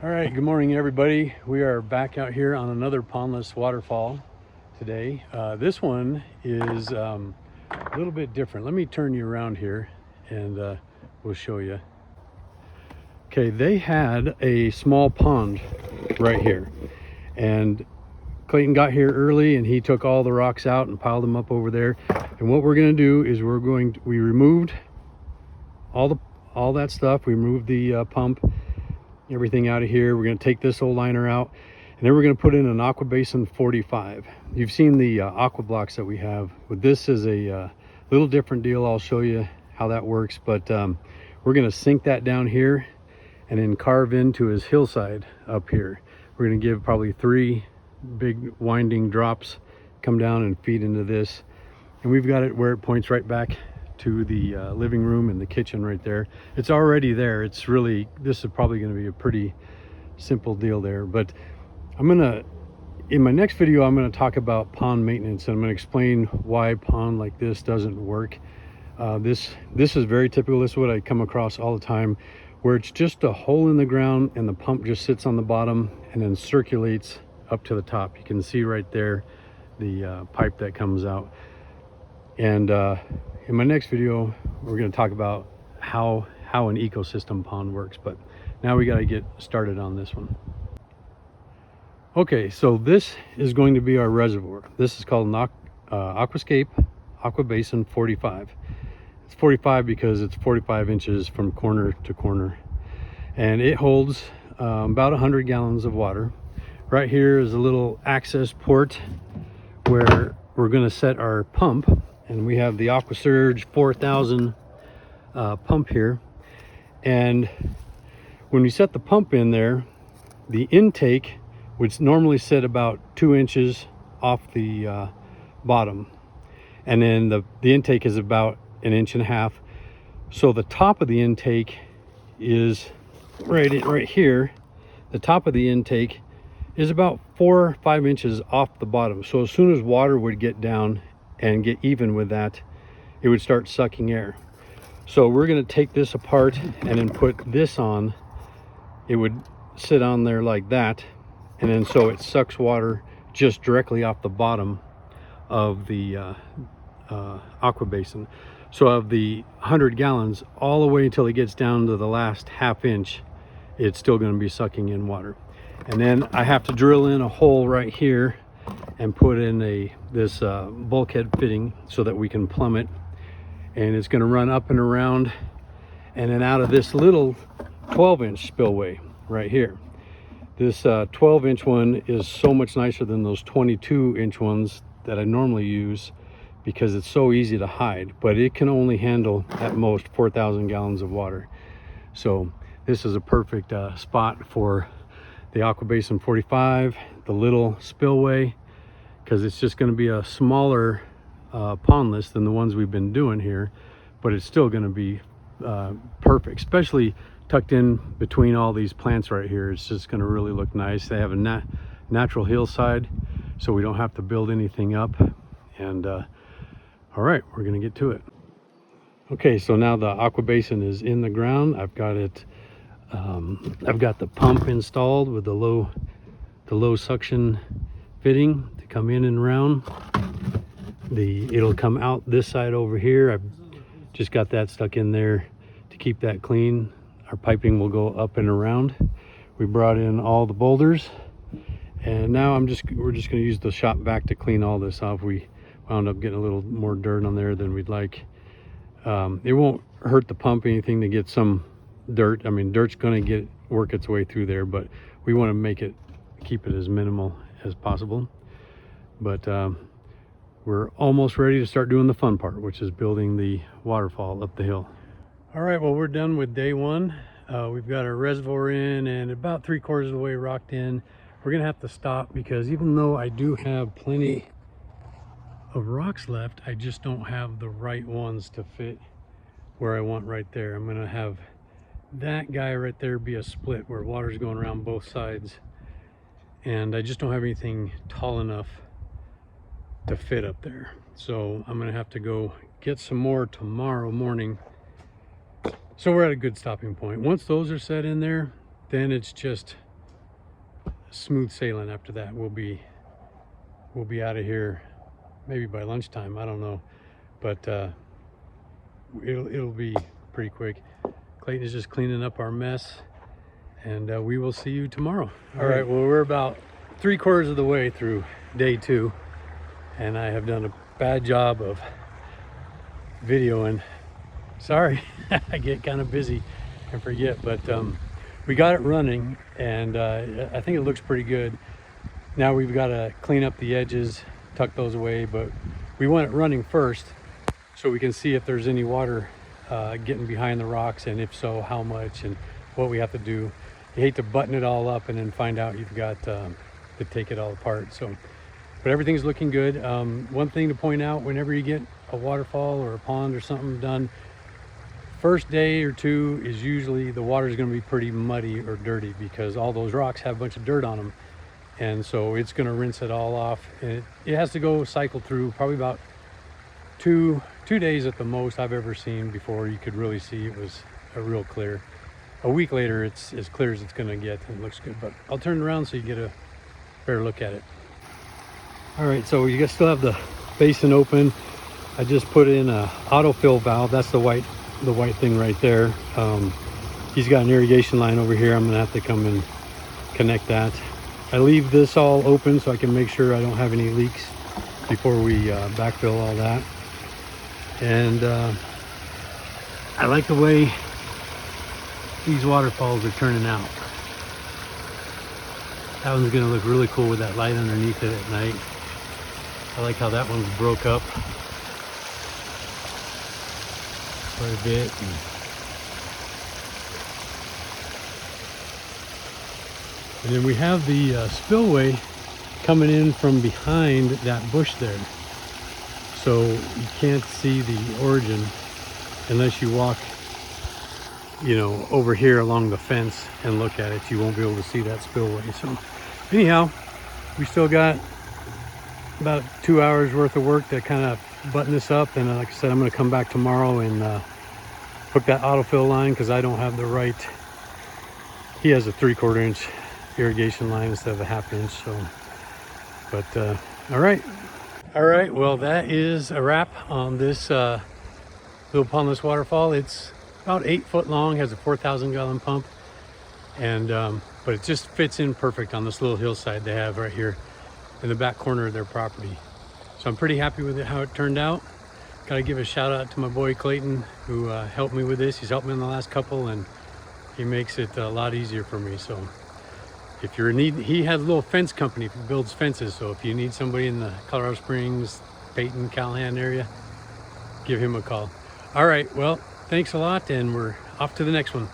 All right, good morning everybody. We are back out here on another pondless waterfall today. This one is a little bit different. Let me turn you around here and we'll show you. Okay, they had a small pond right here, and Clayton got here early and he took all the rocks out and piled them up over there. And what we're going to do is we removed all that stuff. We removed the pump, everything out of here. We're going to take this old liner out, and then we're going to put in an aqua basin 45. You've seen the aqua blocks that we have, but this is a little different deal. I'll show you how that works, but we're going to sink that down here and then carve into his hillside up here. We're going to give probably 3 big winding drops, come down and feed into this, and we've got it where it points right back to the living room and the kitchen right there. It's already there. This is probably going to be a pretty simple deal there, but in my next video I'm going to talk about pond maintenance, and I'm going to explain why a pond like this doesn't work. This is very typical. This is what I come across all the time, where it's just a hole in the ground and the pump just sits on the bottom and then circulates up to the top. You can see right there the pipe that comes out. And in my next video we're going to talk about how an ecosystem pond works, but now we got to get started on this one. Okay, so this is going to be our reservoir. This is called an Aquascape Aqua Basin 45. It's 45 because it's 45 inches from corner to corner, and it holds about 100 gallons of water. Right here is a little access port where we're going to set our pump, and we have the AquaSurge 4000 pump here. And when we set the pump in there, the intake would normally sit about 2 inches off the bottom, and then the intake is about 1.5 inches. So the top of the intake is right here. The top of the intake is about 4 or 5 inches off the bottom. So as soon as water would get down and get even with that, it would start sucking air. So we're going to take this apart and then put this on. It would sit on there like that, and then so it sucks water just directly off the bottom of the aqua basin. So of the 100 gallons, all the way until it gets down to the last ½ inch, it's still going to be sucking in water. And then I have to drill in a hole right here and put in this bulkhead fitting so that we can plumb it, and it's going to run up and around and then out of this little 12-inch spillway right here. This 12-inch one is so much nicer than those 22-inch ones that I normally use, because it's so easy to hide, but it can only handle at most 4,000 gallons of water. So this is a perfect spot for the Aqua Basin 45, the little spillway, because it's just going to be a smaller pondless than the ones we've been doing here, but it's still going to be perfect, especially tucked in between all these plants right here. It's just going to really look nice. They have a natural hillside, so we don't have to build anything up. And all right, we're going to get to it. Okay, so now the aqua basin is in the ground. I've got it. I've got the pump installed with the low suction fitting to come in and around. It'll come out this side over here. I've just got that stuck in there to keep that clean. Our piping will go up and around. We brought in all the boulders, and now we're just going to use the shop vac to clean all this off. We wound up getting a little more dirt on there than we'd like. It won't hurt the pump anything to get some dirt. I mean, dirt's going to work its way through there, but we want to keep it as minimal as possible. But we're almost ready to start doing the fun part, which is building the waterfall up the hill. All right, well, we're done with day one. We've got our reservoir in and about 3/4 of the way rocked in. We're gonna have to stop because even though I do have plenty of rocks left, I just don't have the right ones to fit where I want right there. I'm gonna have that guy right there be a split where water's going around both sides, and I just don't have anything tall enough to fit up there. So I'm gonna have to go get some more tomorrow morning. So we're at a good stopping point. Once those are set in there, then it's just smooth sailing after that. We'll be out of here maybe by lunchtime, I don't know, but it'll be pretty quick. Clayton is just cleaning up our mess, and we will see you tomorrow. All right, well, we're about 3/4 of the way through day 2, and I have done a bad job of videoing. Sorry. I get kind of busy and forget, but we got it running, and I think it looks pretty good. Now we've got to clean up the edges, tuck those away, but we want it running first so we can see if there's any water getting behind the rocks, and if so, how much and what we have to do. You hate to button it all up and then find out you've got to take it all apart. So, but everything's looking good. One thing to point out, whenever you get a waterfall or a pond or something done, first day or two is usually the water is going to be pretty muddy or dirty, because all those rocks have a bunch of dirt on them, and so it's going to rinse it all off, and it has to go cycle through probably about two days at the most I've ever seen before you could really see it was a real clear. A week later it's as clear as it's going to get, and it looks good. But I'll turn it around so you get a better look at it. All right, so you guys still have the basin open. I just put in a autofill valve. That's the white thing right there. He's got an irrigation line over here. I'm gonna have to come and connect that. I leave this all open so I can make sure I don't have any leaks before we backfill all that. And I like the way these waterfalls are turning out. That one's gonna look really cool with that light underneath it at night. I like how that one's broke up quite a bit. And then we have the spillway coming in from behind that bush there. So you can't see the origin unless you walk, you know, over here along the fence and look at it. You won't be able to see that spillway. So anyhow, we still got about 2 hours worth of work to kind of button this up. And like I said, I'm going to come back tomorrow and hook that autofill line, because I don't have the right. He has a 3/4 inch irrigation line instead of a 1/2 inch. So, but all right, well, that is a wrap on this little pondless waterfall. It's about 8 foot long, has a 4,000 gallon pump, and but it just fits in perfect on this little hillside they have right here in the back corner of their property. So I'm pretty happy with it, how it turned out. Gotta give a shout out to my boy Clayton, who helped me with this. He's helped me in the last couple, and he makes it a lot easier for me. So if you're in need, he has a little fence company, he builds fences. So if you need somebody in the Colorado Springs, Peyton, Callahan area, give him a call. All right, well, thanks a lot, and we're off to the next one.